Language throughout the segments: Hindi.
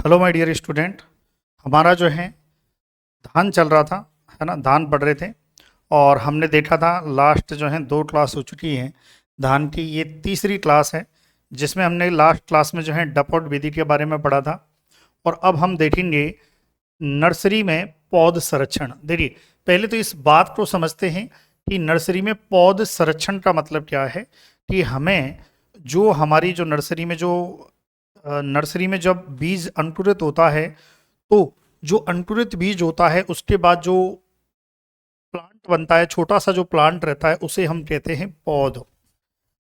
Hello my dear student. हमारा जो है धान चल रहा था, है ना। धान पढ़ रहे थे और हमने देखा था लास्ट जो है 2 क्लास हो चुकी हैं धान की। ये तीसरी क्लास है जिसमें हमने लास्ट क्लास में जो है डपॉट विधि के बारे में पढ़ा था। और अब हम देखेंगे नर्सरी में पौध संरक्षण। देखिए, पहले तो इस बात को समझते हैं कि नर्सरी में पौध संरक्षण का मतलब क्या है। कि हमें जो हमारी जो नर्सरी में जब बीज अंकुरित होता है, तो जो अंकुरित बीज होता है उसके बाद जो प्लांट बनता है, छोटा सा जो प्लांट रहता है, उसे हम कहते हैं पौध।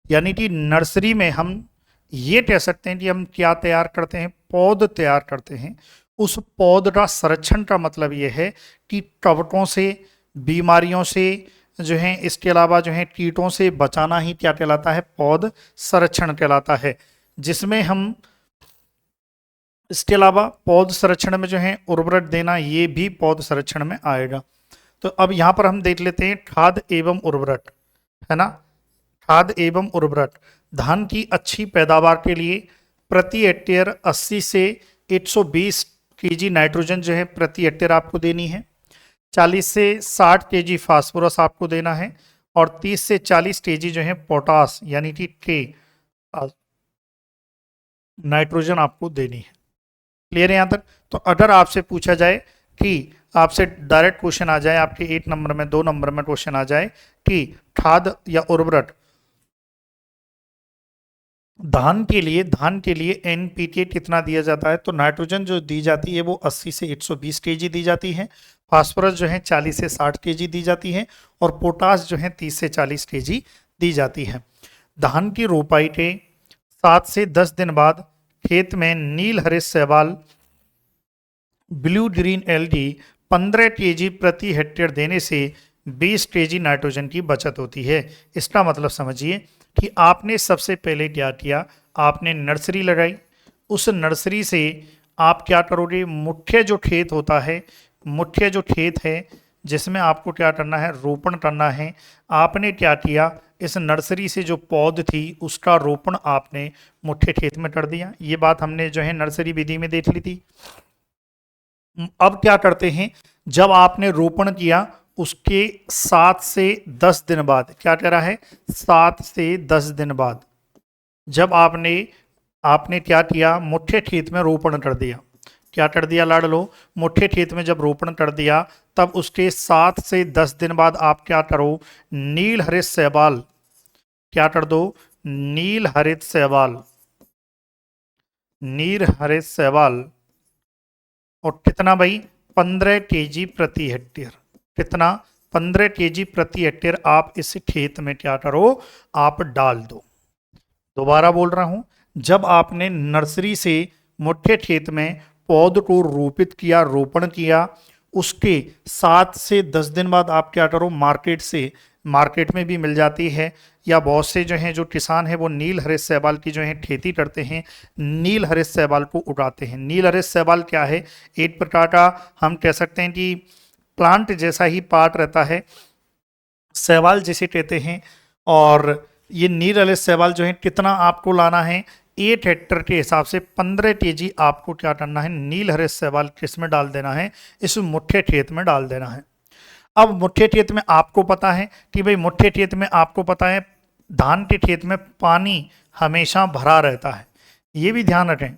यानी कि नर्सरी में हम ये कह सकते हैं कि हम क्या तैयार करते हैं, पौध तैयार करते हैं। उस पौध का संरक्षण का मतलब ये है कि कवकों से, बीमारियों से जो है, इसके अलावा जो है कीटों से बचाना ही क्या कहलाता है, पौध संरक्षण कहलाता है। जिसमें हम इसके अलावा पौध संरक्षण में जो है उर्वरक देना, ये भी पौध संरक्षण में आएगा। तो अब यहाँ पर हम देख लेते हैं खाद एवं उर्वरक, है ना। खाद एवं उर्वरक धान की अच्छी पैदावार के लिए प्रति हेक्टेयर 80 से 120 केजी नाइट्रोजन जो है प्रति हेक्टेयर आपको देनी है। 40 से 60 केजी फास्फोरस आपको देना है और 30 से 40 केजी जो है पोटास यानी कि के नाइट्रोजन आपको देनी है। क्लियर है यहाँ तक। तो अगर आपसे पूछा जाए कि आपसे डायरेक्ट क्वेश्चन आ जाए, आपके 8 नंबर में 2 नंबर में क्वेश्चन आ जाए कि खाद या उर्वरक धान के लिए एनपीके कितना दिया जाता है, तो नाइट्रोजन जो दी जाती है वो 80 से 120 केजी दी जाती है। फास्फोरस जो है 40 से 60 केजी दी जाती है और पोटास जो है 30 से 40 केजी दी जाती है। धान की रोपाई के 7 से 10 दिन बाद खेत में नील हरे शैवाल ब्लू ग्रीन एलगी 15 केजी प्रति हेक्टेयर देने से 20 केजी नाइट्रोजन की बचत होती है। इसका मतलब समझिए कि आपने सबसे पहले क्या किया, आपने नर्सरी लगाई। उस नर्सरी से आप क्या करोगे, मुख्य जो खेत होता है, मुख्य जो खेत है जिसमें आपको क्या करना है, रोपण करना है। आपने क्या किया, इस नर्सरी से जो पौध थी उसका रोपण आपने मुख्य खेत में कर दिया। ये बात हमने जो है नर्सरी विधि में देख ली थी। अब क्या करते हैं, जब आपने रोपण किया उसके 7 से 10 दिन बाद, क्या कह रहा है, 7 से 10 दिन बाद जब आपने क्या किया, मुख्य खेत में रोपण कर दिया। क्या कर दिया लाड लो, मुख्य खेत में जब रोपण कर दिया तब उसके 7 से 10 दिन बाद आप क्या करो, नील हरित शैवाल क्या कर दो, नील हरित शैवाल और कितना भाई, 15 केजी प्रति हेक्टेयर। कितना, 15 केजी प्रति हेक्टेयर आप इस खेत में क्या करो, आप डाल दो। दोबारा बोल रहा हूं, जब आपने नर्सरी से मुख्य खेत में पौध को रोपित किया, रोपण किया, उसके 7 से 10 दिन बाद आप क्या करो, मार्केट में भी मिल जाती है, या बहुत से जो हैं जो किसान हैं वो नील हरित शैवाल की जो है खेती करते हैं, नील हरित शैवाल को उगाते हैं। नील हरित शैवाल क्या है, एक प्रकार का हम कह सकते हैं कि प्लांट जैसा ही पार्ट रहता है, शैवाल जिसे कहते हैं। और ये नील हरित शैवाल जो है कितना आपको लाना है, 8 हेक्टेयर के हिसाब से 15 केजी आपको क्या करना है, नील हरित शैवाल किसमें डाल देना है, इस मुख्य खेत में डाल देना है। अब मुख्य खेत में आपको पता है कि भाई, मुख्य खेत में आपको पता है धान के खेत में पानी हमेशा भरा रहता है। ये भी ध्यान रखें,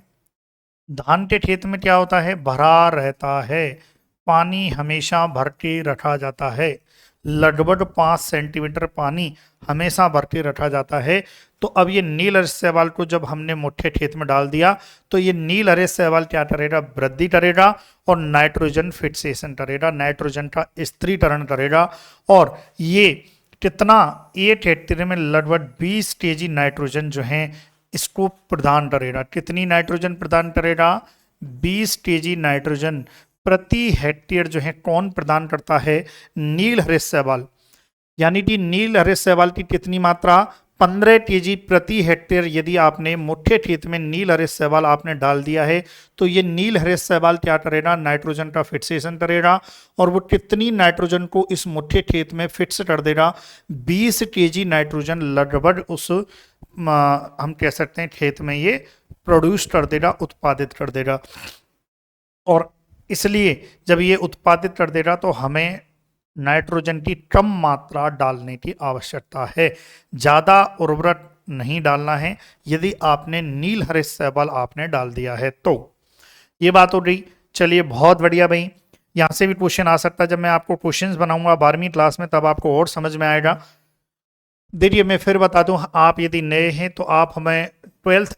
धान के खेत में क्या होता है, भरा रहता है, पानी हमेशा भर के रखा जाता है। लगभग 5 सेंटीमीटर पानी हमेशा भर के रखा जाता है। तो अब ये नील हरित शैवाल को जब हमने मुख्य खेत में डाल दिया तो ये नील हरित शैवाल क्या करेगा, वृद्धि करेगा और नाइट्रोजन फिक्सेशन करेगा, नाइट्रोजन का स्थिरीकरण करेगा। और ये कितना, 8 हेक्टेयर में लगभग 20 केजी नाइट्रोजन जो है इसको प्रदान करेगा। कितनी नाइट्रोजन प्रदान करेगा, 20 केजी नाइट्रोजन प्रति हेक्टेयर जो है कौन प्रदान करता है, नील हरित शैवाल। यानी कि नील हरित शैवाल की कितनी मात्रा, 15 केजी प्रति हेक्टेयर। यदि आपने मुख्य खेत में नील हरित शैवाल आपने डाल दिया है तो ये नील हरित शैवाल क्या करेगा, नाइट्रोजन का फिक्सेशन करेगा। और वो कितनी नाइट्रोजन को इस मुख्य खेत में फिक्स कर देगा, 20 केजी नाइट्रोजन लगभग उस हम कह सकते हैं खेत में ये प्रोड्यूस कर देगा, उत्पादित कर देगा। और इसलिए जब ये उत्पादित कर देगा तो हमें नाइट्रोजन की कम मात्रा डालने की आवश्यकता है, ज़्यादा उर्वरक नहीं डालना है। यदि आपने नील हरे शैवाल आपने डाल दिया है तो ये बात हो गई। चलिए बहुत बढ़िया भाई, यहाँ से भी क्वेश्चन आ सकता है। जब मैं आपको क्वेश्चंस बनाऊंगा 12वीं क्लास में तब आपको और समझ में आएगा। देखिए मैं फिर बता दूं, आप यदि नए हैं तो आप हमें ट्वेल्थ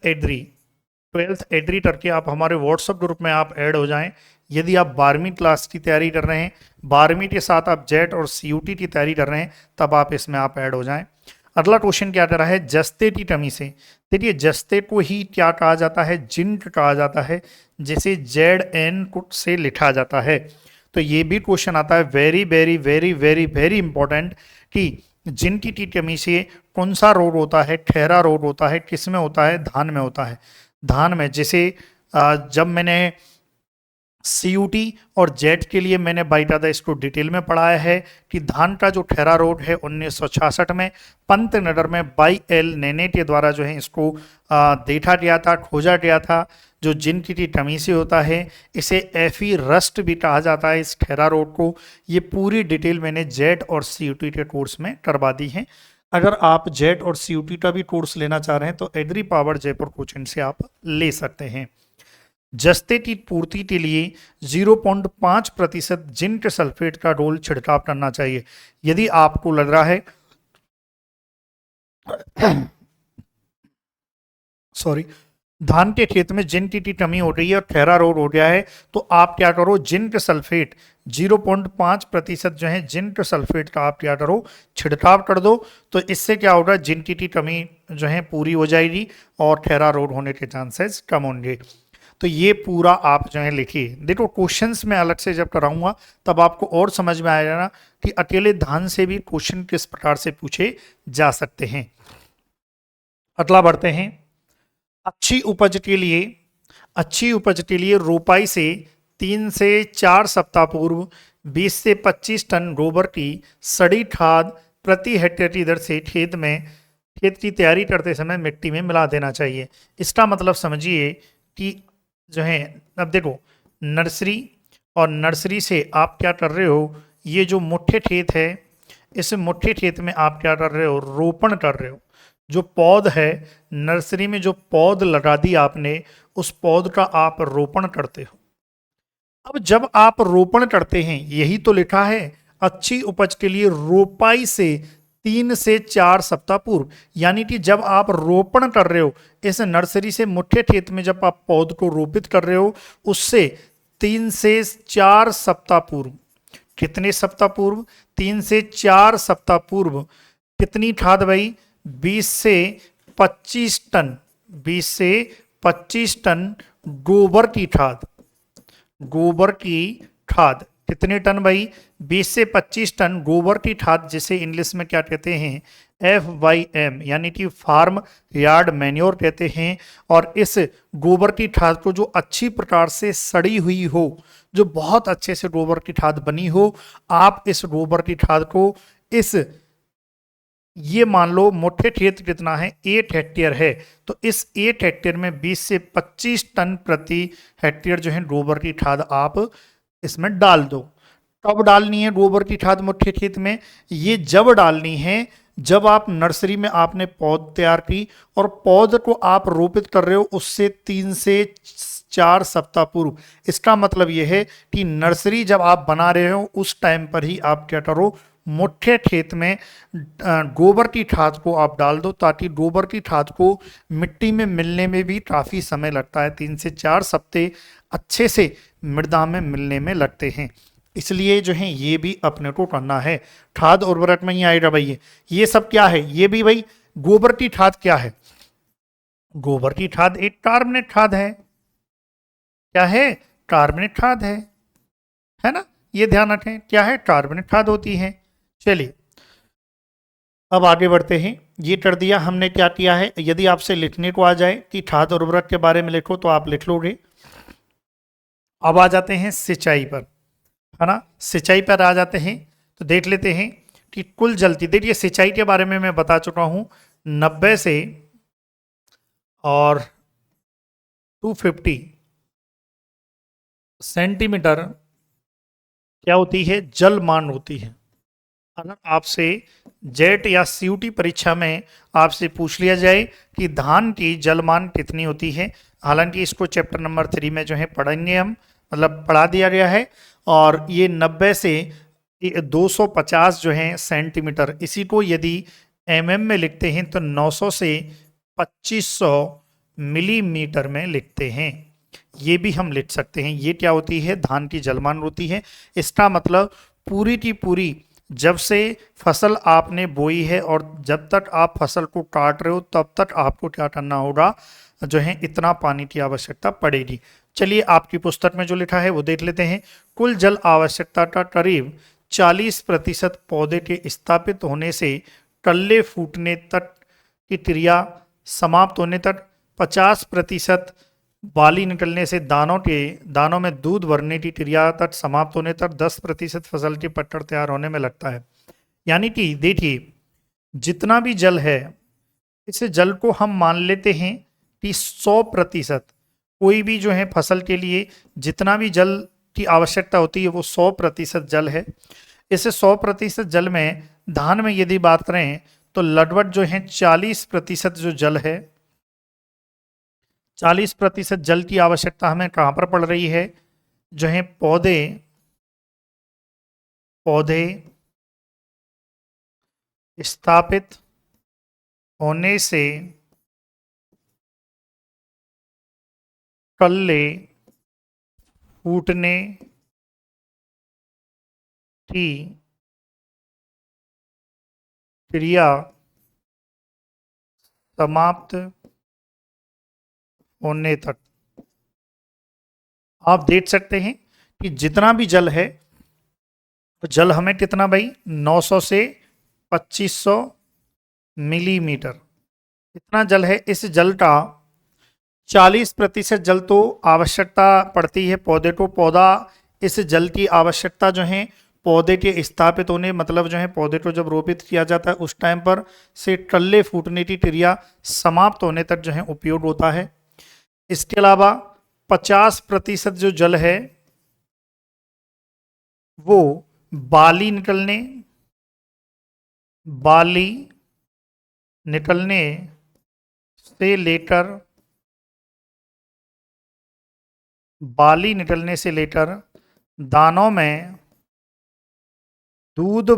एग्री करके आप हमारे व्हाट्सएप ग्रुप में आप ऐड हो जाएं। यदि आप 12वीं क्लास की तैयारी कर रहे हैं, 12वीं के साथ आप जेट और सीयूटी की तैयारी कर रहे हैं, तब आप इसमें आप ऐड हो जाएं। अगला क्वेश्चन क्या कर रहा है, जस्ते की कमी से। देखिए जस्ते को ही क्या कहा जाता है, जिंक कहा जाता है, जिसे ZN से लिखा जाता है। तो ये भी क्वेश्चन आता है, very very very very very important, कि जिंक की कमी से कौन सा रोग होता है, ठहरा रोग होता है, किस में होता है, धान में होता है। धान में जैसे जब मैंने सीयूटी और जेट के लिए मैंने बाकायदा इसको डिटेल में पढ़ाया है कि धान का जो ठहरा रोग है 1966 में पंतनगर में बाई एल नेने के द्वारा जो है इसको देखा गया था, खोजा गया था। जो जिंक की कमी से होता है, इसे एफी रस्ट भी कहा जाता है इस ठहरा रोग को। ये पूरी डिटेल मैंने जेट और सीयूटी के कोर्स में करवा दी है। अगर आप जेट और सीयूटी का भी कोर्स लेना चाह रहे हैं तो एग्री पावर जयपुर कोचिंग से आप ले सकते हैं। जस्ते की पूर्ति के लिए 0.5% जिंक सल्फेट का डोल छिड़काव करना चाहिए। यदि आपको लग रहा है सॉरी, धान के खेत में जिंक की कमी हो रही है और ठहरा रोग हो गया है, तो आप क्या करो, जिंक सल्फेट 0.5% जो है जिंक सल्फेट का आप क्या करो, छिड़काव कर दो। तो इससे क्या होगा, जिंक की कमी जो है पूरी हो जाएगी और ठहरा रोग होने के चांसेस कम होंगे। तो ये पूरा आप जो है लिखिए। देखो क्वेश्चंस में अलग से जब कराऊंगा तब आपको और समझ में आएगा ना कि अकेले धान से भी क्वेश्चन किस प्रकार से पूछे जा सकते हैं। अगला बढ़ते हैं। अच्छी उपज के लिए रोपाई से 3 से 4 सप्ताह पूर्व 20 से 25 टन गोबर की सड़ी खाद प्रति हेक्टेयर की दर से खेत की तैयारी करते समय मिट्टी में मिला देना चाहिए। इसका मतलब समझिए कि जो है, अब देखो नर्सरी से आप क्या कर रहे हो, ये जो मुठ्ठे खेत है, इस मुठ्ठे खेत में आप क्या कर रहे हो, रोपण कर रहे हो। जो पौध है, नर्सरी में जो पौध लगा दी आपने, उस पौध का आप रोपण करते हो। अब जब आप रोपण करते हैं, यही तो लिखा है, अच्छी उपज के लिए रोपाई से 3 से 4 सप्ताह पूर्व, यानी कि जब आप रोपण कर रहे हो, इस नर्सरी से मुठ्ठे खेत में जब आप पौध को रोपित कर रहे हो, उससे 3 से 4 सप्ताह पूर्व, कितने सप्ताह पूर्व, 3 से 4 सप्ताह पूर्व कितनी खाद भाई, 20 से 25 टन, 20 से 25 टन गोबर की खाद कितने टन भाई, 20 से 25 टन गोबर की खाद, जिसे इंग्लिश में क्या कहते हैं, FYM, यानी कि फार्म यार्ड मैन्योर कहते हैं। और इस गोबर की खाद को जो अच्छी प्रकार से सड़ी हुई हो, जो बहुत अच्छे से गोबर की खाद बनी हो, आप इस गोबर की खाद को ये मान लो मुठ्ठे खेत कितना है, 8 हेक्टेयर है, तो इस 8 हेक्टेयर में 20 से 25 टन प्रति हेक्टेयर जो है गोबर की खाद आप इसमें डाल दो। कब डालनी है गोबर की खाद मुठ्ठे खेत में, ये जब डालनी है जब आप नर्सरी में आपने पौध तैयार की और पौध को आप रोपित कर रहे हो उससे 3 से 4 सप्ताह पूर्व। इसका मतलब यह है कि नर्सरी जब आप बना रहे हो उस टाइम पर ही आप क्या करो, मुठ्ठे खेत में गोबर की खाद को आप डाल दो, ताकि गोबर की खाद को मिट्टी में मिलने में भी काफ़ी समय लगता है, 3 से 4 सप्ताह अच्छे से मृदा में मिलने में लगते हैं। इसलिए जो है ये भी अपने को करना है। खाद उर्वरक में ही आएगा भाई, ये सब क्या है, ये भी भाई गोबर की खाद क्या है, गोबर की खाद एक कार्बनिक खाद है। क्या है, कार्बनिक खाद है ना, ये ध्यान रखें, क्या है, कार्बनिक खाद होती है। चलिए अब आगे बढ़ते हैं। ये कर दिया हमने, क्या किया है, यदि आपसे लिखने को आ जाए कि खाद और उर्वरक के बारे में लिखो तो आप लिख लोगे। अब आ जाते हैं सिंचाई पर, है ना, सिंचाई पर आ जाते हैं। तो देख लेते हैं कि कुल जलती, देखिए सिंचाई के बारे में मैं बता चुका हूं, 90 से और 250 सेंटीमीटर क्या होती है, जलमान होती है। अगर आपसे जेट या सीयूटी परीक्षा में आपसे पूछ लिया जाए कि धान की जलमान कितनी होती है, हालांकि इसको चैप्टर नंबर 3 में जो है पढ़ेंगे हम, मतलब पढ़ा दिया गया है, और ये 90 से 250 जो है सेंटीमीटर, इसी को यदि एमएम में लिखते हैं तो 900 से 2500 मिलीमीटर में लिखते हैं। ये भी हम लिख सकते हैं। ये क्या होती है, धान की जलमान होती है। इसका मतलब पूरी की पूरी जब से फसल आपने बोई है और जब तक आप फसल को काट रहे हो तब तक आपको क्या करना होगा, जो है इतना पानी की आवश्यकता पड़ेगी। चलिए आपकी पुस्तक में जो लिखा है वो देख लेते हैं। कुल जल आवश्यकता का करीब 40% पौधे के स्थापित होने से टल्ले फूटने तक की क्रिया समाप्त होने तक, 50% बाली निकलने से दानों में दूध भरने की क्रिया तक समाप्त होने तक, 10% फसल की पट्टड़ तैयार होने में लगता है। यानी कि देखिए, जितना भी जल है, इस जल को हम मान लेते हैं कि 100%, कोई भी जो है फसल के लिए जितना भी जल की आवश्यकता होती है वो 100% जल है। इस 100% जल में धान में यदि बात करें तो लगभग जो है 40% जो जल है, 40% जल की आवश्यकता हमें कहाँ पर पड़ रही है, जो है पौधे पौधे स्थापित होने से टल्ले फूटने की क्रिया समाप्त होने तक। आप देख सकते हैं कि जितना भी जल है, तो जल हमें कितना भाई, 900 से 2500 मिलीमीटर इतना जल है। इस जल का 40% जल तो आवश्यकता पड़ती है पौधे को। पौधा इस जल की आवश्यकता जो है पौधे के स्थापित होने, मतलब जो है पौधे को जब रोपित किया जाता है उस टाइम पर से टल्ले फूटने की क्रिया समाप्त होने तक जो है उपयोग होता है। इसके अलावा 50% जो जल है वो बाली निकलने से लेकर दानों में दूध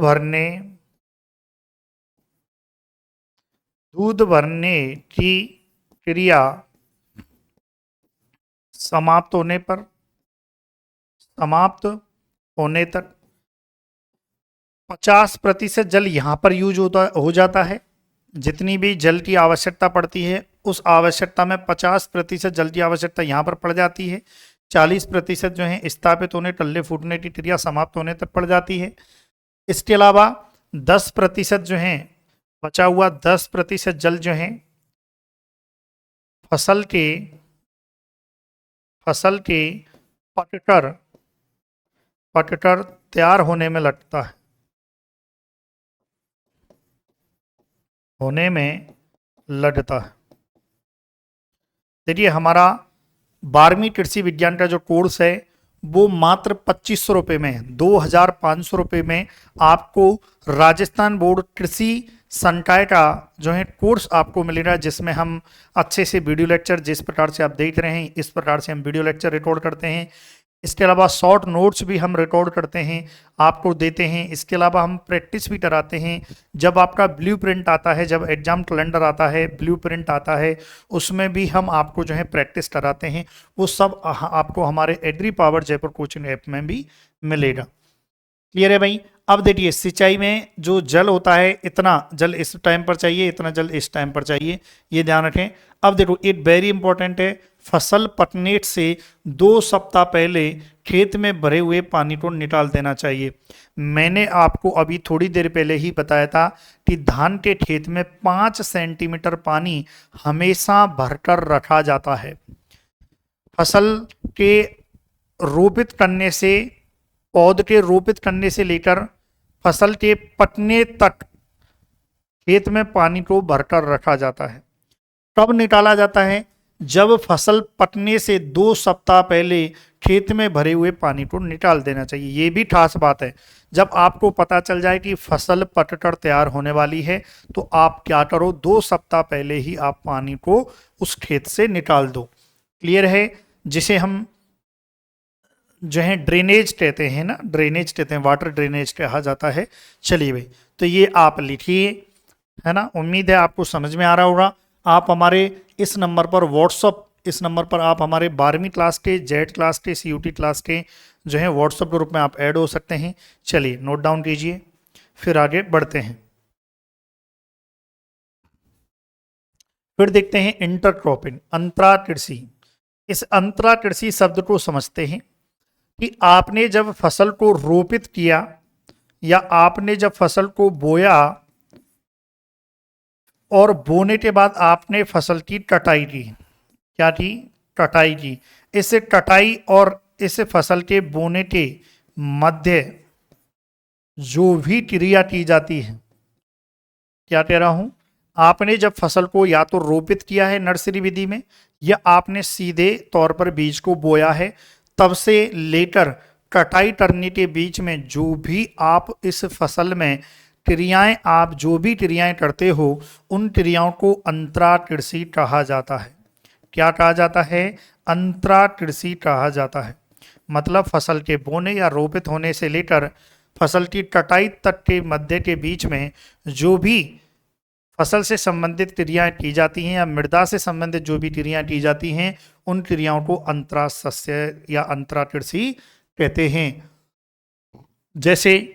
भरने की क्रिया समाप्त होने तक 50% जल यहाँ पर यूज हो जाता है। जितनी भी जल की आवश्यकता पड़ती है उस आवश्यकता में 50% जल की आवश्यकता यहाँ पर पड़ जाती है। 40% जो है स्थापित होने, टल्ले फूटने की क्रिया समाप्त होने तक पड़ जाती है। इसके अलावा 10% जो है, बचा हुआ 10% जल जो है फसल के पटकर तैयार होने में लगता है, देखिए हमारा 12वीं कृषि विज्ञान का जो कोर्स है वो मात्र 2500 रुपये में, 2500 रुपये में आपको राजस्थान बोर्ड कृषि संकाय का जो है कोर्स आपको मिलेगा, जिसमें हम अच्छे से वीडियो लेक्चर, जिस प्रकार से आप देख रहे हैं इस प्रकार से हम वीडियो लेक्चर रिकॉर्ड करते हैं। इसके अलावा शॉर्ट नोट्स भी हम रिकॉर्ड करते हैं, आपको देते हैं। इसके अलावा हम प्रैक्टिस भी कराते हैं। जब आपका ब्लूप्रिंट आता है, जब एग्जाम कैलेंडर आता है, ब्लूप्रिंट आता है, उसमें भी हम आपको जो है प्रैक्टिस कराते हैं। वो सब आपको हमारे Agri Power Jaipur coaching app में भी मिलेगा। क्लियर है भाई। अब देखिए, सिंचाई में जो जल होता है, इतना जल इस टाइम पर चाहिए, इतना जल इस टाइम पर चाहिए, ये ध्यान रखें। अब देखो, एक वेरी इंपॉर्टेंट है, फसल पकने से 2 सप्ताह पहले खेत में भरे हुए पानी को निकाल देना चाहिए। मैंने आपको अभी थोड़ी देर पहले ही बताया था कि धान के खेत में 5 सेंटीमीटर पानी हमेशा भरकर रखा जाता है। फसल के रोपित करने से, पौध के रोपित करने से लेकर फसल के पकने तक खेत में पानी को भरकर रखा जाता है। कब निकाला जाता है? जब फसल पकने से 2 सप्ताह पहले खेत में भरे हुए पानी को निकाल देना चाहिए। ये भी खास बात है, जब आपको पता चल जाए कि फसल पककर तैयार होने वाली है तो आप क्या करो, 2 सप्ताह पहले ही आप पानी को उस खेत से निकाल दो। क्लियर है? जिसे हम जो है ड्रेनेज कहते हैं ना, ड्रेनेज कहते हैं, वाटर ड्रेनेज कहा जाता है। चलिए भाई, तो ये आप लिखिए, है ना। उम्मीद है आपको समझ में आ रहा होगा। आप हमारे इस नंबर पर व्हाट्सअप, इस नंबर पर आप हमारे 12वीं क्लास के, जेड क्लास के, सीयूटी क्लास के जो है व्हाट्सअप ग्रुप में आप ऐड हो सकते हैं। चलिए नोट डाउन कीजिए, फिर आगे बढ़ते हैं। फिर देखते हैं इंटरक्रॉपिंग, अंतरा कृषि। इस अंतरा कृषि शब्द को समझते हैं कि आपने जब फसल को रोपित किया या आपने जब फसल को बोया और बोने के बाद आपने फसल की कटाई की, क्या की? कटाई की। इस कटाई और इस फसल के बोने के मध्य जो भी क्रिया की जाती है, क्या कह रहा हूं, आपने जब फसल को या तो रोपित किया है नर्सरी विधि में या आपने सीधे तौर पर बीज को बोया है, तब से लेकर कटाई करने के बीच में जो भी आप इस फसल में क्रियाएं, आप जो भी क्रियाएं करते हो, उन क्रियाओं को अंतरा कृषि कहा जाता है। क्या कहा जाता है? अंतरा कृषि कहा जाता है। मतलब फसल के बोने या रोपित होने से लेकर फसल की कटाई तक के मध्य के बीच में जो भी फसल से संबंधित क्रियाएं की जाती हैं या मृदा से संबंधित जो भी क्रियाएं की जाती हैं, उन क्रियाओं को अंतरा सस्य या अंतरा कृषि कहते हैं। जैसे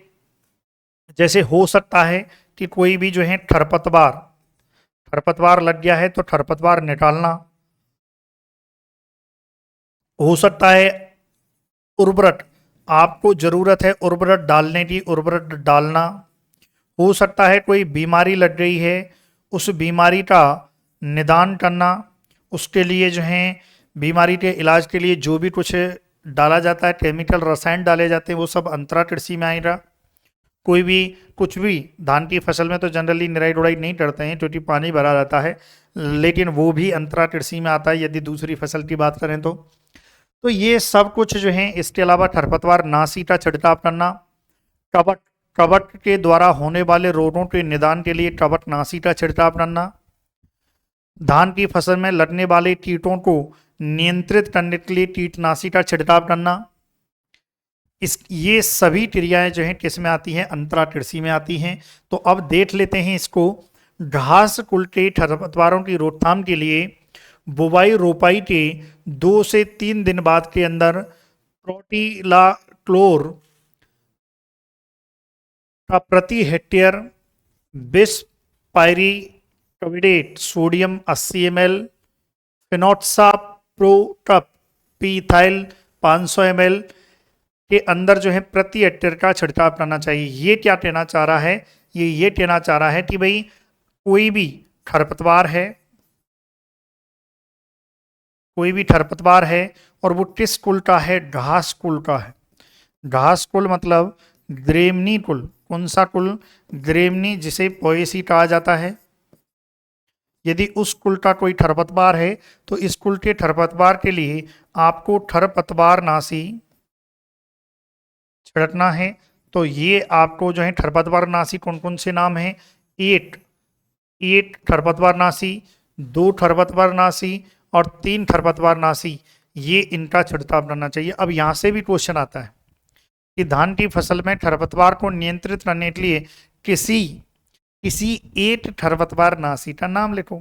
जैसे हो सकता है कि कोई भी जो है खरपतवार लग गया है तो खरपतवार निकालना, हो सकता है उर्वरक, आपको जरूरत है उर्वरक डालने की, उर्वरक डालना, हो सकता है कोई बीमारी लग गई है, उस बीमारी का निदान करना, उसके लिए जो है बीमारी के इलाज के लिए जो भी कुछ डाला जाता है, केमिकल रसायन डाले जाते हैं, वो सब अंतरा कृषि में आएगा। कोई भी कुछ भी, धान की फसल में तो जनरली निराई गुड़ाई नहीं करते हैं क्योंकि पानी भरा रहता है, लेकिन वो भी अंतरा कृषि में आता है यदि दूसरी फसल की बात करें तो ये सब कुछ जो है। इसके अलावा खरपतवार नाशी का छिड़काव करना, कवक के द्वारा होने वाले रोगों के निदान के लिए कवकनाशी का छिड़काव करना, धान की फसल में लगने वाले कीटों को नियंत्रित करने के लिए कीटनाशी का छिड़काव करना, ये सभी क्रियाएं जो हैं किस में आती हैं? अंतरा कृषि में आती हैं। तो अब देख लेते हैं इसको। घास कुल के खरपतवारों की रोकथाम के लिए बुवाई रोपाई के 2 से 3 दिन बाद के अंदर प्रोटीलाक्लोर का प्रति हेक्टेयर 20 पायरिक्लोरेट सोडियम 80 ml, फिनोक्साप्रोटप पीथाइल 500 ml के अंदर जो है प्रति हेक्टेयर का छिड़काव करना चाहिए। ये क्या कहना चाह रहा है? ये कहना चाह रहा है कि भाई कोई भी खरपतवार है, कोई भी खरपतवार है और वो किस कुल का है? घास कुल का है। घास कुल मतलब ग्रेमनी कुल। कौन सा कुल? ग्रेमनी, जिसे पोएसी कहा जाता है। यदि उस कुल का कोई खरपतवार है तो इस कुल के खरपतवार के लिए आपको खरपतवार नाशी छिड़कना है। तो ये आपको जो है खरपतवार नाशी कौन कौन से नाम है? 8 खरपतवार नाशी, 2 खरपतवार नाशी और 3 खरपतवार नाशी, ये इनका छिड़काव करना चाहिए। अब यहाँ से भी क्वेश्चन आता है कि धान की फसल में खरपतवार को नियंत्रित करने के लिए किसी 8 खरपतवार नाशी का नाम लिखो।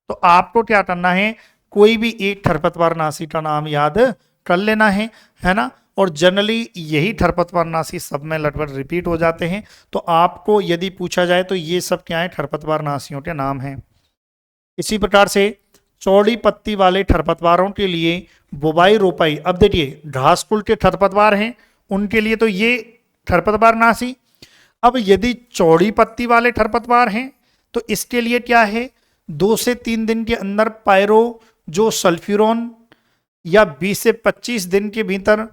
तो आपको क्या करना है? कोई भी एक खरपतवार नाशी का नाम याद कर लेना है ना। और जनरली यही खरपतवार नाशी सब में लगभग रिपीट हो जाते हैं। तो आपको यदि पूछा जाए तो ये सब क्या है? खरपतवार नाशियों के नाम हैं। इसी प्रकार से चौड़ी पत्ती वाले खरपतवारों के लिए बुवाई रोपाई, अब देखिए घास कुल के खरपतवार हैं उनके लिए तो ये खरपतवार नाशी। अब यदि चौड़ी पत्ती वाले खरपतवार हैं तो इसके लिए क्या है? 2 से 3 दिन के अंदर पायरो जो सल्फ्यूरॉन या 20 से 25 दिन के भीतर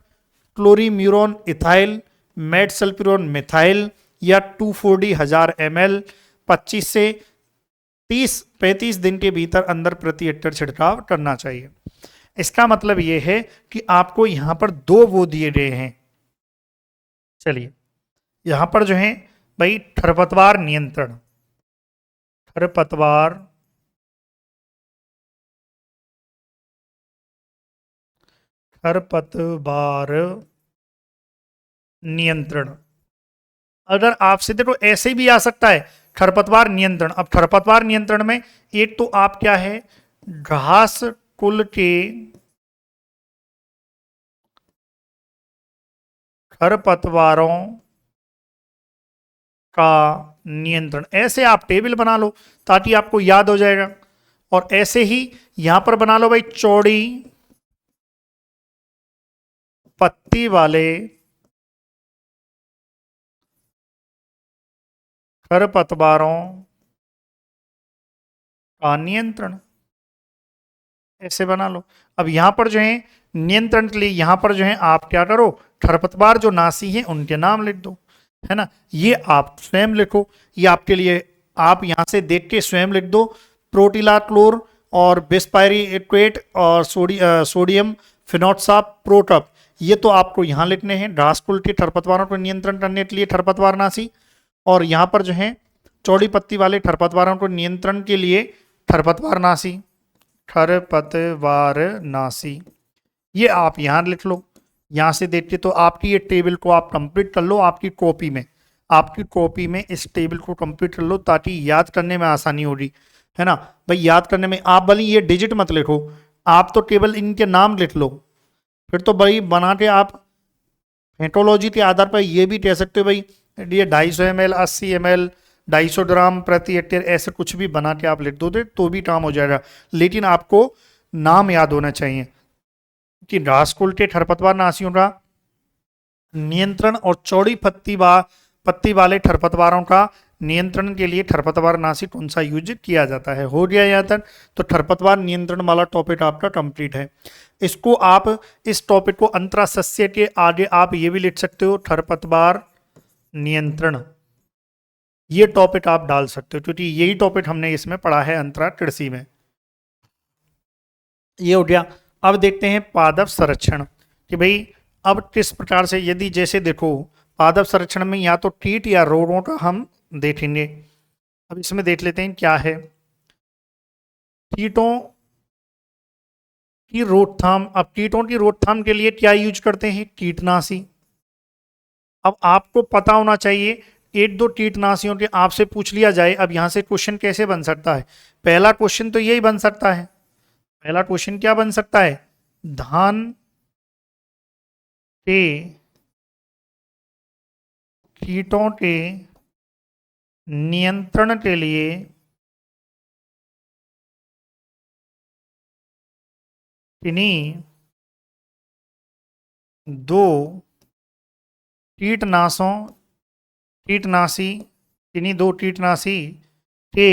क्लोरीम्यूरॉन इथाइल, मेड सल्फ्यूरॉन मिथाइल या 240,000 ml 25 से 30-35 दिन के भीतर अंदर प्रति हेक्टेयर छिड़काव करना चाहिए। इसका मतलब ये है कि आपको यहां पर दो वो दिए गए हैं। चलिए यहां पर जो है भाई खरपतवार नियंत्रण, खरपतवार खरपतवार नियंत्रण। अगर आपसे देखो ऐसे भी आ सकता है खरपतवार नियंत्रण। अब खरपतवार नियंत्रण में एक तो आप क्या है, घास कुल के खरपतवारों का नियंत्रण, ऐसे आप टेबल बना लो ताकि आपको याद हो जाएगा। और ऐसे ही यहां पर बना लो भाई चौड़ी पत्ती वाले खरपतवारों का नियंत्रण, ऐसे बना लो। अब यहां पर जो है नियंत्रण के लिए यहां पर जो है आप क्या करो, खरपतवार जो नासी है उनके नाम लिख दो, है ना। ये आप स्वयं लिखो, ये आपके लिए, आप यहां से देख के स्वयं लिख दो। प्रोटिलाक्लोर और बिस्पायरिएट और सोडियम फिनोक्साप प्रोटप, ये तो आपको यहां लिखने हैं घासकुल के खरपतवारों को नियंत्रण करने के लिए खरपतवार नासी। और यहां पर जो है चौड़ी पत्ती वाले खरपतवारों को नियंत्रण के लिए खरपतवार नासी, खरपतवार नासी, ये आप यहां लिख लो। यहां से देखते तो आपकी ये टेबल को आप कंप्लीट कर लो आपकी कॉपी में, आपकी कॉपी में इस टेबल को कंप्लीट कर लो ताकि याद करने में आसानी होगी, है ना। भाई याद करने में आप भले ये डिजिट मत लिखो, आप तो केवल इनके नाम लिख लो। फिर तो भाई बना के आप हेटोलॉजी के आधार पर ये भी कह सकते हो भाई ये 250 ml 80 ml 250 ग्राम प्रति हेक्टेयर, ऐसे कुछ भी बना के आप लिख दो तो भी काम हो जाएगा। लेकिन आपको नाम याद होना चाहिए कि घासकुल के खरपतवार नासियों का नियंत्रण और चौड़ी पत्ती वाले खरपतवारों का नियंत्रण के लिए खरपतवार नाशी कौन सा यूज किया जाता है। हो गया यहाँ तक, तो खरपतवार नियंत्रण वाला टॉपिक आपका कंप्लीट है। इसको आप इस टॉपिक को अंतरासस्य के आगे आप ये भी लिख सकते हो खरपतवार नियंत्रण, ये टॉपिक आप डाल सकते हो क्योंकि यही टॉपिक हमने इसमें पढ़ा है अंतरा कृषि में। ये हो गया। अब देखते हैं पादप संरक्षण कि भाई अब किस प्रकार से, यदि जैसे देखो पादप संरक्षण में या तो कीट या रोगों का हम देखेंगे। अब इसमें देख लेते हैं क्या है कीटों की रोकथाम। अब कीटों की रोकथाम के लिए क्या यूज करते हैं, कीटनाशी। अब आपको पता होना चाहिए एक दो कीटनाशियों के आपसे पूछ लिया जाए, अब यहां से क्वेश्चन कैसे बन सकता है। पहला क्वेश्चन तो यही बन सकता है, पहला क्वेश्चन क्या बन सकता है, धान के कीटों के नियंत्रण के लिए किन्हीं दो कीटनाशों कीटनाशी किन्हीं दो कीटनाशी के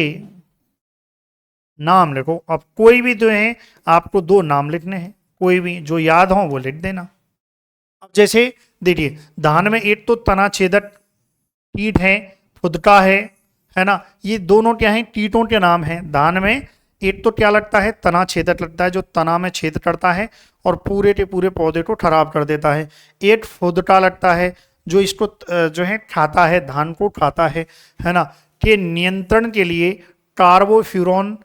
नाम लिखो। अब कोई भी जो है आपको दो नाम लिखने हैं, कोई भी जो याद हो वो लिख देना। अब जैसे देखिए धान में एक तो तना छेदक कीट है, फुदका है ना, ये दोनों क्या है कीटों के नाम हैं। धान में एक तो क्या लगता है, तना छेदक लगता है जो तना में छेद करता है और पूरे के पूरे पौधे को खराब कर देता है। एक फुदका लगता है जो इसको जो है खाता है, धान को खाता है ना। के नियंत्रण के लिए कार्बोफ्यूरॉन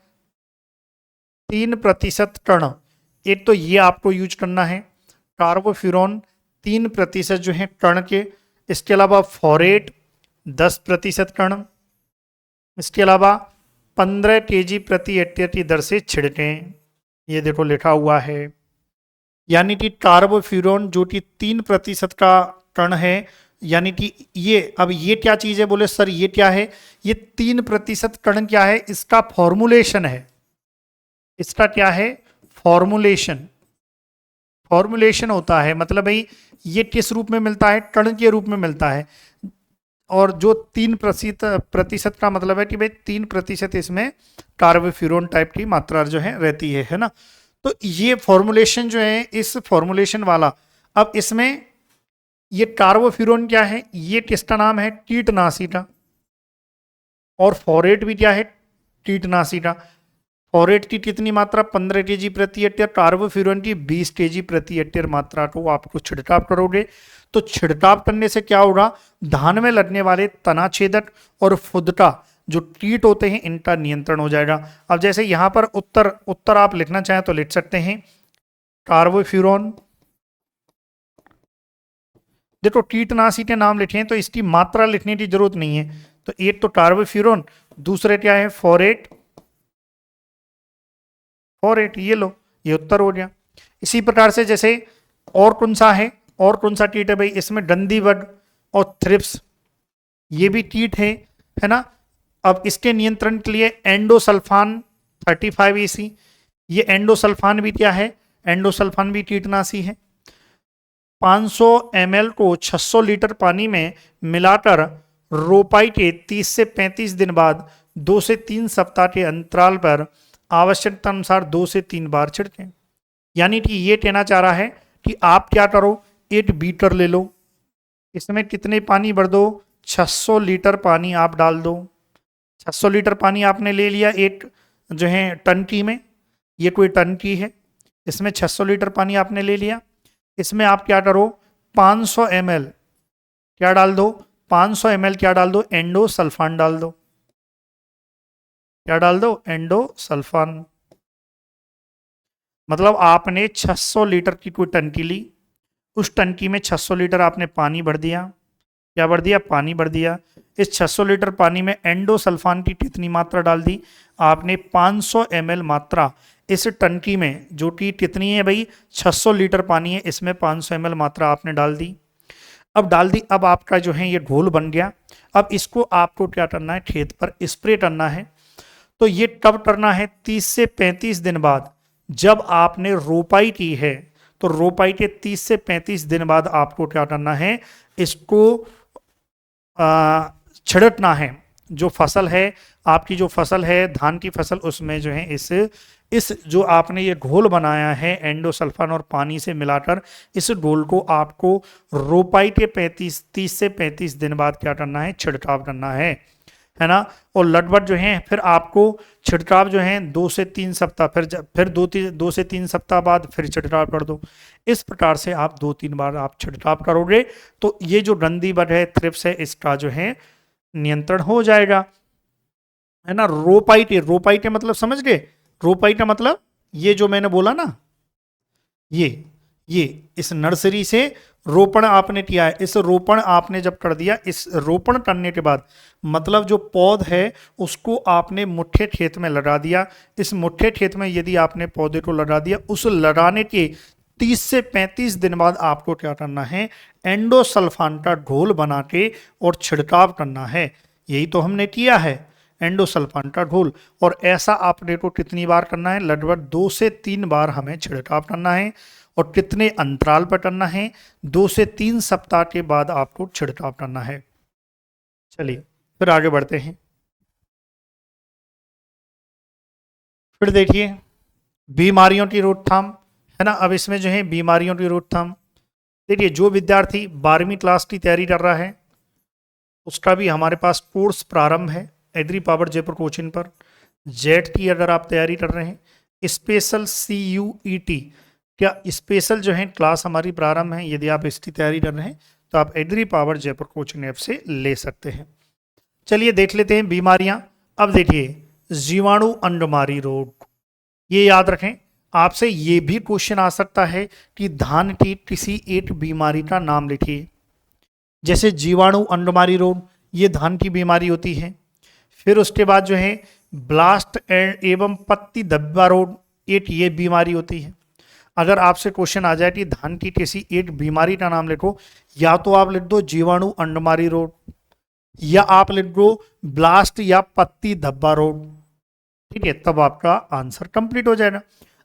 3% टर्न, एक तो ये आपको यूज करना है कार्बोफ्यूरॉन 3% जो है टर्न के। इसके अलावा फॉरेट 10% टर्न। इसके अलावा 15 kg प्रति हेक्टेयर की दर से छिड़कें, ये देखो लिखा हुआ है। यानी कि कार्बोफ्यूरॉन जो कि 3% का टर्न है, यानी कि ये, अब ये क्या चीज है, बोले सर ये क्या है, ये 3% टर्न क्या है, इसका फॉर्मुलेशन है। इसका क्या है, फॉर्मुलेशन। फॉर्मुलेशन होता है मतलब भाई ये किस रूप में मिलता है, टर्न के रूप में मिलता है। और जो 3% का मतलब है कि भाई 3% इसमें कार्बोफ्यूरॉन टाइप की मात्रा जो है रहती है ना। तो ये फॉर्मुलेशन जो है, इस फॉर्मुलेशन वाला, अब इसमें ये कार्बोफ्यूरॉन क्या है, ये किसका नाम है, कीटनाशी का। और फॉरेट भी क्या है, कीटनाशी का। फॉरेट की कितनी मात्रा 15 kg प्रति हेक्टेयर, कार्बोफ्यूरॉन की 20 kg प्रति हेक्टेयर मात्रा को आपको छिड़काव करोगे। तो छिड़काव करने से क्या होगा, धान में लगने वाले तनाछेदक और फुदका जो कीट होते हैं इनका नियंत्रण हो जाएगा। अब जैसे यहाँ पर उत्तर आप लिखना चाहें तो लिख सकते हैं कार्बोफ्यूरॉन। देखो कीटनाशी के नाम लिखे हैं तो इसकी मात्रा लिखने की जरूरत नहीं है। तो एक तो कार्बोफ्यूरॉन, दूसरे क्या है फॉरेट, फॉरेट ये लो, ये उत्तर हो गया। इसी प्रकार से जैसे और कौन सा है, और कौन सा कीट है भाई, इसमें डंडीबग और थ्रिप्स ये भी कीट है ना। अब इसके नियंत्रण के लिए एंडोसल्फान 35EC, ये एंडोसल्फान भी क्या है, एंडोसल्फान भी कीटनाशी है। 500 ml को 600 लीटर पानी में मिलाकर रोपाई के 30 से 35 दिन बाद 2 से 3 सप्ताह के अंतराल पर आवश्यकता अनुसार 2 से 3 बार छिड़कें। यानी कि ये कहना चाह रहा है कि आप क्या करो, एक बीटर ले लो, इसमें कितने पानी भर दो, 600 लीटर पानी आप डाल दो। 600 लीटर पानी आपने ले लिया एक जो है टंकी में, ये कोई टंकी है, इसमें 600 लीटर पानी आपने ले लिया। इसमें आप क्या करो, 500 ml क्या डाल दो, 500 ml क्या डाल दो, एंडोसल्फान डाल दो। क्या डाल दो, एंडोसल्फान। मतलब आपने 600 लीटर की कोई टंकी ली, उस टंकी में 600 लीटर आपने पानी भर दिया। क्या भर दिया, पानी भर दिया। इस 600 लीटर पानी में एंडोसल्फान की कितनी मात्रा डाल दी, आपने 500 ml मात्रा इस टंकी में, जो कि कितनी है भाई 600 लीटर पानी है, इसमें 500 ml मात्रा आपने डाल दी। अब डाल दी, अब आपका जो है ये घोल बन गया। अब इसको आपको क्या करना है, खेत पर स्प्रे करना है। तो ये कब करना है, 30 से 35 दिन बाद, जब आपने रोपाई की है। तो रोपाई के 30 से 35 दिन बाद आपको क्या करना है, इसको छिड़कना है। जो फसल है आपकी, जो फसल है धान की फसल, उसमें जो है इस जो आपने ये घोल बनाया है एंडोसल्फान और पानी से मिलाकर, इस घोल को आपको रोपाई के 30 से 35 दिन बाद क्या करना है, छिड़काव करना है ना। और लगभग जो है फिर आपको छिड़काव जो है 2 से 3 सप्ताह, फिर 2 से 3 सप्ताह बाद फिर छिड़काव कर दो। इस प्रकार से आप 2-3 बार आप छिड़काव करोगे तो ये जो डंडीबग है, थ्रिप्स है, इसका जो है नियंत्रण हो जाएगा, है ना। रोपाई के मतलब समझ गए, रोपाई का मतलब ये जो मैंने बोला ना, ये इस नर्सरी से रोपण आपने किया है, इस रोपण आपने जब कर दिया, इस रोपण करने के बाद मतलब जो पौध है उसको आपने मुठ्ठे खेत में लगा दिया। इस मुठ्ठे खेत में यदि आपने पौधे को लगा दिया, उस लगाने के 30 से 35 दिन बाद आपको क्या करना है, एंडोसल्फान का घोल बना के और छिड़काव करना है। यही तो हमने किया है, एंडोसल्फान का घोल। और ऐसा आपने को कितनी बार करना है, लगभग 2 से 3 बार हमें छिड़काव करना है। और कितने अंतराल पर करना है, 2 से 3 सप्ताह के बाद आपको छिड़काव करना है। चलिए फिर आगे बढ़ते हैं। फिर देखिए बीमारियों की रोकथाम, है ना। अब इसमें जो है बीमारियों की रोकथाम, देखिए जो विद्यार्थी 12वीं क्लास की तैयारी कर रहा है उसका भी हमारे पास कोर्स प्रारंभ है एग्री पावर जयपुर कोचिंग पर। जेट की अगर आप तैयारी कर रहे हैं, स्पेशल CUET, क्या स्पेशल जो है क्लास हमारी प्रारंभ है। यदि आप इसकी तैयारी कर रहे हैं तो आप Agri Power Jaipur coaching app से ले सकते हैं। चलिए देख लेते हैं बीमारियां। अब देखिए जीवाणु अंडमारी रोग, ये याद रखें, आपसे ये भी क्वेश्चन आ सकता है कि धान की किसी एक बीमारी का नाम लिखिए। जैसे जीवाणु अंडमारी रोग, ये धान की बीमारी होती है। फिर उसके बाद जो है ब्लास्ट एवं पत्ती धब्बा रोग, एक ये बीमारी होती है। अगर आपसे क्वेश्चन आ जाए कि धान की किसी एक बीमारी का नाम लिखो, या तो आप लिख दो जीवाणु अंडमारी रोग, या आप लिख दो ब्लास्ट या पत्ती धब्बा रोग, ठीक है, तब आपका आंसर कंप्लीट हो जाएगा।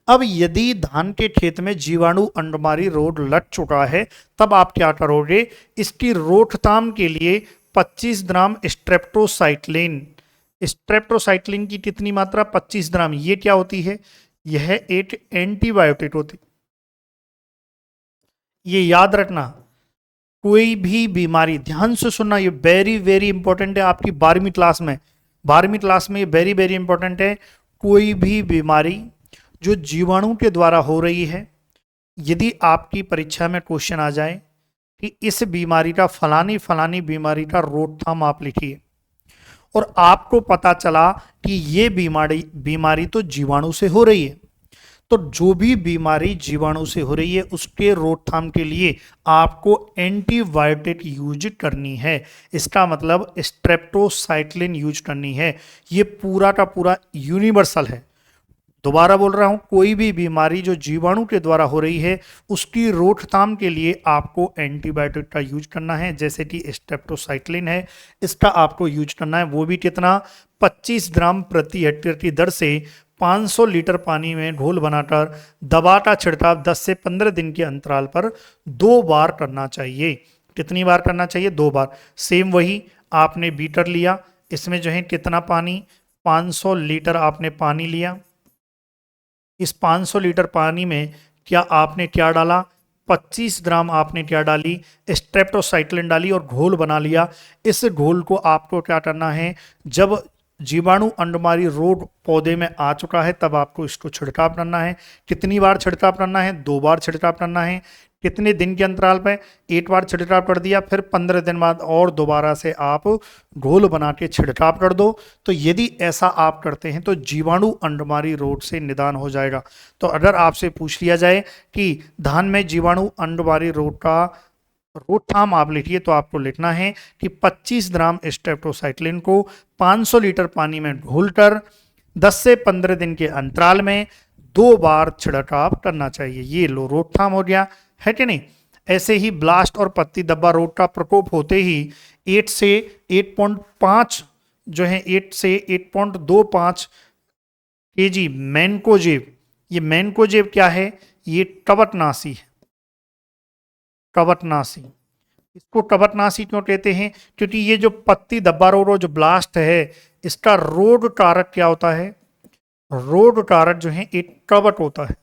अब यदि धान के खेत में जीवाणु अंडमारी रोग लग चुका है, तब आप क्या करोगे, इसकी रोकथाम के लिए 25 ग्राम स्ट्रेप्टोसाइक्लिन, स्ट्रेप्टोसाइक्लिन की कितनी मात्रा, 25 ग्राम। ये क्या होती है, यह एक एंटीबायोटिक होती। ये याद रखना, कोई भी बीमारी, ध्यान से सुनना, ये वेरी वेरी इंपॉर्टेंट है आपकी 12वीं क्लास में। 12वीं क्लास में ये वेरी वेरी इंपॉर्टेंट है। कोई भी बीमारी जो जीवाणु के द्वारा हो रही है, यदि आपकी परीक्षा में क्वेश्चन आ जाए कि इस बीमारी का फलानी फलानी बीमारी का रोकथाम आप लिखिए, और आपको पता चला कि ये बीमारी तो जीवाणु से हो रही है, तो जो भी बीमारी जीवाणु से हो रही है उसके रोकथाम के लिए आपको एंटीबायोटिक यूज करनी है। इसका मतलब स्ट्रेप्टोसाइक्लिन यूज करनी है। ये पूरा का पूरा यूनिवर्सल है। दोबारा बोल रहा हूं, कोई भी बीमारी जो जीवाणु के द्वारा हो रही है उसकी रोकथाम के लिए आपको एंटीबायोटिक का यूज करना है, जैसे कि स्ट्रेप्टोसाइक्लिन है, इसका आपको यूज करना है। वो भी कितना, 25 ग्राम प्रति हेक्टेयर की दर से 500 लीटर पानी में घोल बनाकर दवा का छिड़काव 10 से 15 दिन के अंतराल पर 2 बार करना चाहिए। कितनी बार करना चाहिए? 2 बार। सेम वही, आपने बीटर लिया, इसमें जो है कितना पानी, 500 लीटर आपने पानी लिया। इस 500 लीटर पानी में क्या आपने क्या डाला, 25 ग्राम आपने क्या डाली, स्ट्रेप्टोसाइक्लिन डाली और घोल बना लिया। इस घोल को आपको क्या करना है, जब जीवाणु अंडमारी रोग पौधे में आ चुका है तब आपको इसको छिड़काव करना है। कितनी बार छिड़काव करना है? 2 बार छिड़काव करना है। कितने दिन के अंतराल पे? 1 बार छिड़काव कर दिया, फिर 15 दिन बाद और दोबारा से आप घोल बना के छिड़काव कर दो। तो यदि ऐसा आप करते हैं तो जीवाणु अंडमारी रोग से निदान हो जाएगा। तो अगर आपसे पूछ लिया जाए कि धान में जीवाणु अंडमारी रोग का रोकथाम आप लिखिए, तो आपको लिखना है कि 25 ग्राम स्ट्रेप्टोसाइक्लिन को 500 लीटर पानी में घोलकर 10 से 15 दिन के अंतराल में 2 बार छिड़काव करना चाहिए। ये लो रोकथाम हो गया, है कि नहीं। ऐसे ही ब्लास्ट और पत्ती धब्बा रोग का प्रकोप होते ही 8 से 8.5 जो है 8 से 8.25 केजी मैनकोजेब, ये मैनकोजेब क्या है, ये कवकनाशी है। कवकनाशी, इसको कवकनाशी क्यों कहते हैं? क्योंकि ये जो पत्ती धब्बा रोग जो ब्लास्ट है, इसका रोग कारक क्या होता है? रोग कारक जो है एक कवक होता है।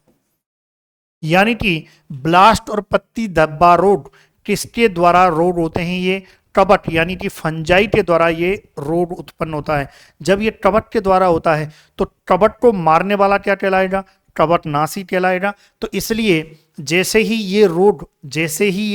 यानी कि ब्लास्ट और पत्ती धब्बा रोग किसके द्वारा रोग होते हैं? ये कवक यानी कि फंजाई के द्वारा ये रोग उत्पन्न होता है। जब ये कवक के द्वारा होता है तो कवक को मारने वाला क्या कहलाएगा? कवकनाशी कहलाएगा। तो इसलिए जैसे ही ये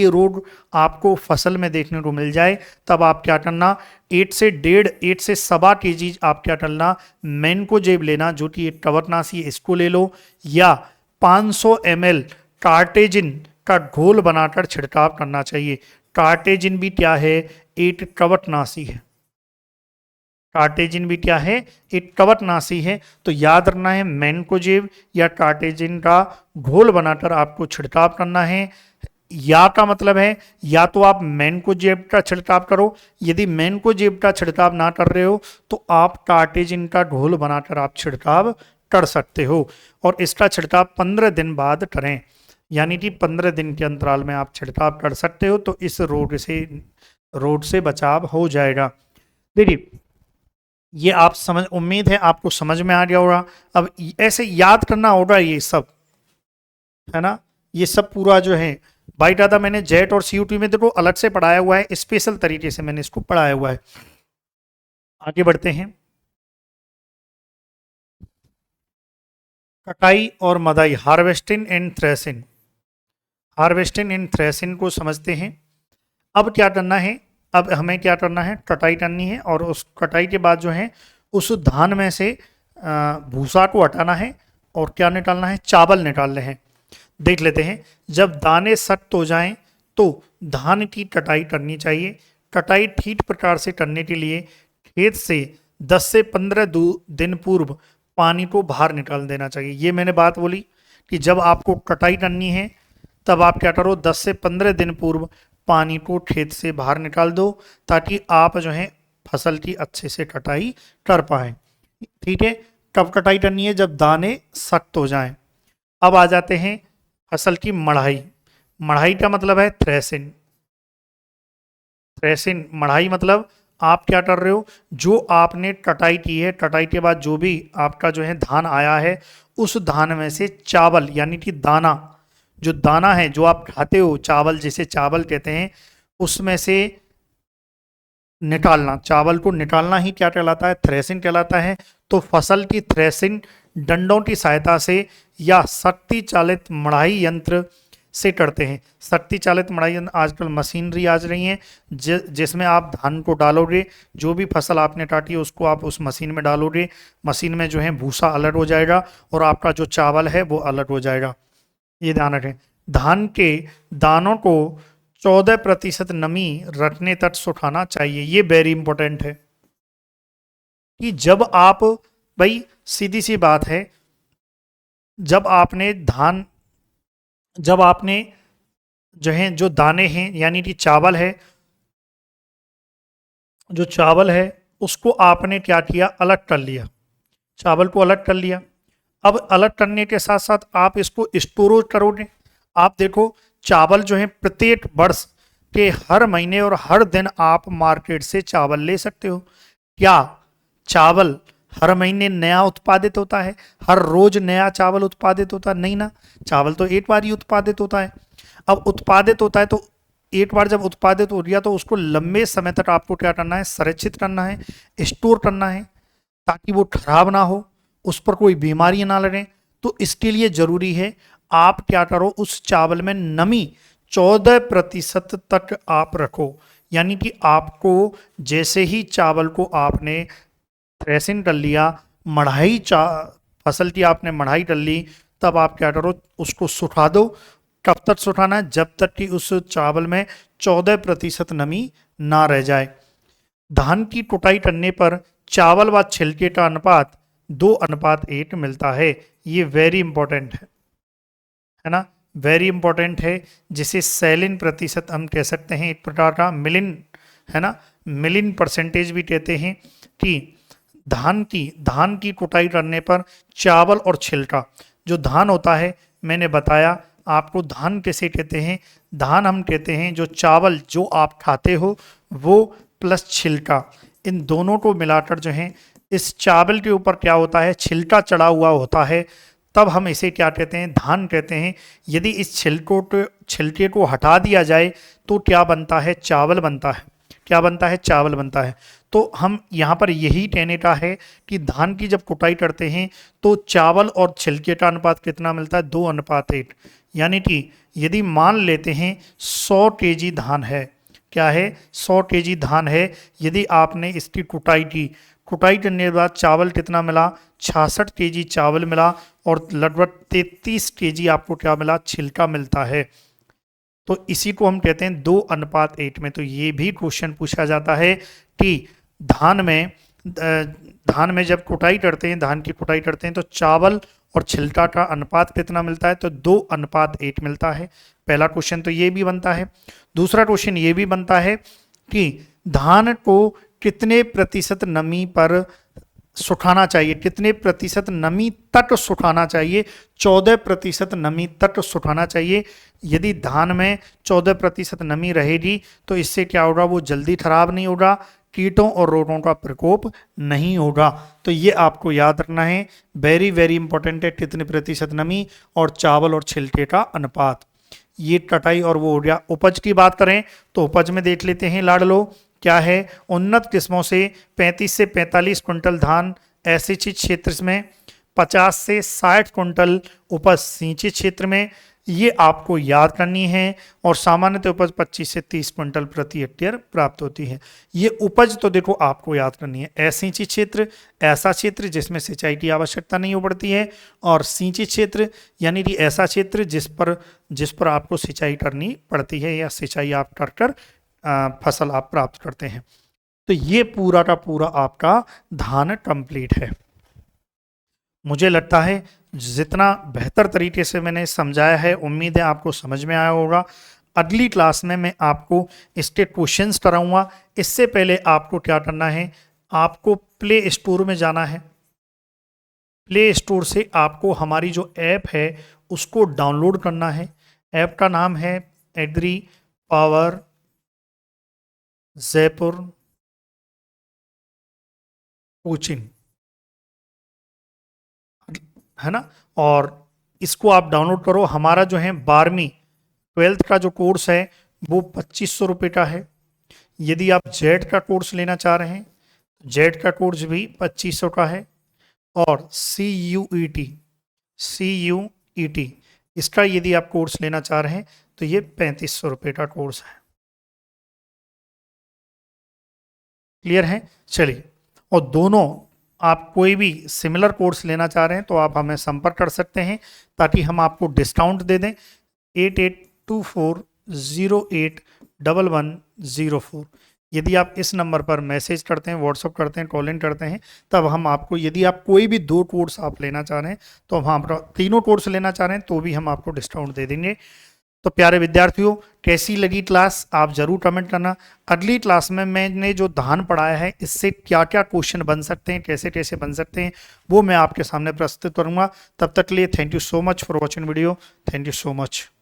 रोग आपको फसल में देखने को मिल जाए, तब आप क्या करना, 8 से 1.25 केजी आप क्या करना, मैनकोजेब लेना, जो कि एक कवकनाशी, इसको ले लो, या 500 ml कार्टेजिन का घोल बनाकर छिड़काव करना चाहिए। कार्टेजिन भी क्या है? एक कवकनाशी है। कार्टेजिन भी क्या है? एक कवकनाशी है। तो याद रखना है, मैनकोजेब या कार्टेजिन का घोल बनाकर आपको छिड़काव करना है। या का मतलब है या तो आप मैनकोजेब का छिड़काव करो, यदि मैनकोजेब का छिड़काव ना कर रहे हो तो आप कार्टेजिन का घोल बनाकर आप छिड़काव कर सकते हो। और इसका छिड़काव 15 दिन बाद करें, यानी कि 15 दिन के अंतराल में आप छिड़काव कर सकते हो। तो इस रोग से बचाव हो जाएगा। देखिए, ये आप समझ, उम्मीद है आपको समझ में आ गया होगा। अब ऐसे याद करना होगा ये सब, है ना। ये सब पूरा जो है बाई दादा मैंने जेट और सीयूटी में देखो अलग से पढ़ाया हुआ है, स्पेशल तरीके से मैंने इसको पढ़ाया हुआ है। आगे बढ़ते हैं। कटाई और Madai, harvesting and threshing. Harvesting and threshing को समझते हैं। अब क्या करना है, अब हमें क्या करना है, कटाई करनी है, और उस कटाई के बाद जो है उस धान में से भूसा को हटाना है और क्या निकालना है, चावल निकालने हैं। देख लेते हैं। जब दाने सख्त हो जाएं तो धान की कटाई करनी चाहिए। कटाई ठीक प्रकार से करने के लिए खेत से 10 से 15 दिन पूर्व पानी को बाहर निकाल देना चाहिए। ये मैंने बात बोली कि जब आपको कटाई करनी है तब आप क्या करो, 10 से 15 दिन पूर्व पानी को खेत से बाहर निकाल दो, ताकि आप जो है फसल की अच्छे से कटाई कर पाए। ठीक है। कब कटाई करनी है? जब दाने सख्त हो जाएं। अब आ जाते हैं फसल की मढ़ाई। मढ़ाई का मतलब है थ्रेसिंग। थ्रेसिंग, मढ़ाई मतलब आप क्या कर रहे हो, जो आपने कटाई की है, कटाई के बाद जो भी आपका जो है धान आया है, उस धान में से चावल यानी कि दाना, जो दाना है जो आप खाते हो, चावल जिसे चावल कहते हैं, उसमें से निकालना, चावल को निकालना ही क्या कहलाता है? थ्रेसिंग कहलाता है। तो फसल की थ्रेसिंग डंडों की सहायता से या शक्ति चालित मढ़ाई यंत्र से करते हैं। शक्ति चालित मढ़ाई यंत्र, आजकल मशीनरी आ रही हैं जिसमें आप धान को डालोगे, जो भी फसल आपने काटी है उसको आप उस मशीन में डालोगे, मशीन में जो है भूसा अलग हो जाएगा और आपका जो चावल है वो अलग हो जाएगा। ये ध्यान रखें। धान के दानों को 14% नमी रखने तक सुखाना चाहिए। ये वेरी इंपॉर्टेंट है कि जब आप, भाई सीधी सी बात है, जब आपने धान, जब आपने जो है जो दाने हैं यानी कि चावल है, जो चावल है उसको आपने क्या किया? अलग कर लिया, चावल को अलग कर लिया। अब अलग करने के साथ साथ आप इसको स्टोर करोगे। आप देखो चावल जो है प्रत्येक वर्ष के हर महीने और हर दिन आप मार्केट से चावल ले सकते हो। क्या चावल हर महीने नया उत्पादित होता है? हर रोज नया चावल उत्पादित होता है? नहीं ना, चावल तो एक बार ही उत्पादित होता है। अब उत्पादित होता है तो एक बार जब उत्पादित हो गया तो उसको लंबे समय तक आपको क्या करना है? संरक्षित करना है, स्टोर करना है, ताकि वो खराब ना हो, उस पर कोई बीमारी ना लगे। तो इसके लिए जरूरी है आप क्या करो, उस चावल में नमी 14% तक आप रखो। यानी कि आपको जैसे ही चावल को आपने थ्रेसिंग कर लिया, मढ़ाई फसल की आपने मढ़ाई कर ली, तब आप क्या करो, उसको सुखा दो। कब तक सुखाना है? जब तक कि उस चावल में 14% नमी ना रह जाए। धान की कुटाई करने पर चावल व छिलके का अनुपात 2:1 मिलता है। ये वेरी इंपॉर्टेंट है ना, वेरी इंपॉर्टेंट है। जिसे सेलिन प्रतिशत हम कह सकते हैं, एक प्रकार का मिलिन, है ना, मिलिन परसेंटेज भी कहते हैं। कि धान की कुटाई करने पर चावल और छिलका, जो धान होता है, मैंने बताया आपको धान किसे कहते हैं। धान हम कहते हैं जो चावल जो आप खाते हो वो प्लस छिलका, इन दोनों को मिलाकर जो है, इस चावल के ऊपर क्या होता है? छिलका चढ़ा हुआ होता है, तब हम इसे क्या कहते हैं? धान कहते हैं। यदि इस छिलके को हटा दिया जाए तो क्या बनता है? चावल बनता है। क्या बनता है? चावल बनता है। तो हम यहाँ पर यही कहने का है कि धान की जब कुटाई करते हैं तो चावल और छिलके का अनुपात कितना मिलता है? 2:1। यानी कि यदि मान लेते हैं 100 केजी धान है, क्या है? 100 केजी धान है। यदि आपने इसकी कुटाई की, कुटाई करने के बाद चावल कितना मिला? 66 केजी चावल मिला और लगभग 33 केजी आपको क्या मिला? छिलका मिलता है। तो इसी को हम कहते हैं 2:1 में। तो ये भी क्वेश्चन पूछा जाता है कि धान में जब कुटाई करते हैं, धान की कुटाई करते हैं तो चावल और छिलका का अनुपात कितना मिलता है? तो 2:1 मिलता है। पहला क्वेश्चन तो ये भी बनता है। दूसरा क्वेश्चन ये भी बनता है कि धान को कितने प्रतिशत नमी पर सुखाना चाहिए? कितने प्रतिशत नमी तक सुखाना चाहिए? 14% नमी तक सुखाना चाहिए। यदि धान में 14% नमी रहेगी तो इससे क्या होगा? वो जल्दी खराब नहीं होगा, कीटों और रोगों का प्रकोप नहीं होगा। तो ये आपको याद रखना है, वेरी वेरी इंपॉर्टेंट है। कितने प्रतिशत नमी और चावल और छिलके का अनुपात। ये कटाई और वो हो गया। उपज की बात करें तो उपज में देख लेते हैं लाडलो, क्या है? उन्नत किस्मों से 35 से 45 कुंटल धान ऐसे क्षेत्र में, 50 से 60 कुंटल उपज सिंचित क्षेत्र में, ये आपको याद करनी है। और सामान्यतः उपज 25 से 30 कुंटल प्रति हेक्टेयर प्राप्त होती है। ये उपज तो देखो आपको याद करनी है। असिंचित क्षेत्र, ऐसा क्षेत्र जिसमें सिंचाई की आवश्यकता नहीं पड़ती है, और सिंचित क्षेत्र यानी कि ऐसा क्षेत्र जिस पर आपको सिंचाई करनी पड़ती है या सिंचाई आप कर फसल आप प्राप्त करते हैं। तो ये पूरा का पूरा आपका धान कंप्लीट है। मुझे लगता है जितना बेहतर तरीके से मैंने समझाया है, उम्मीद है आपको समझ में आया होगा। अगली क्लास में मैं आपको इसके क्वेश्चंस कराऊंगा। इससे पहले आपको क्या करना है? आपको प्ले स्टोर में जाना है। प्ले स्टोर से आपको हमारी जो ऐप है उसको डाउनलोड करना है। ऐप का नाम है एग्री पावर जयपुर कोचिंग, है ना। और इसको आप डाउनलोड करो। हमारा जो है 12वीं 12th का जो कोर्स है वो 2500 रुपये का है। यदि आप जेड का कोर्स लेना चाह रहे हैं, जेड का कोर्स भी 2500 का है, और CUET इसका यदि आप कोर्स लेना चाह रहे हैं तो ये 3500 रुपये का कोर्स है। क्लियर है? चलिए, और दोनों आप कोई भी सिमिलर कोर्स लेना चाह रहे हैं तो आप हमें संपर्क कर सकते हैं ताकि हम आपको डिस्काउंट दे दें। 8824081104 यदि आप इस नंबर पर मैसेज करते हैं, व्हाट्सअप करते हैं, कॉल इन करते हैं, तब हम आपको, यदि आप कोई भी 2 कोर्स आप लेना चाह रहे हैं तो हम आपका, 3 कोर्स लेना चाह रहे हैं तो भी हम आपको डिस्काउंट दे देंगे। तो प्यारे विद्यार्थियों, कैसी लगी क्लास आप जरूर कमेंट करना। अगली क्लास में मैंने जो धान पढ़ाया है इससे क्या क्या क्वेश्चन बन सकते हैं, कैसे कैसे बन सकते हैं, वो मैं आपके सामने प्रस्तुत करूंगा। तब तक के लिए thank you so much for watching video. Thank you so much.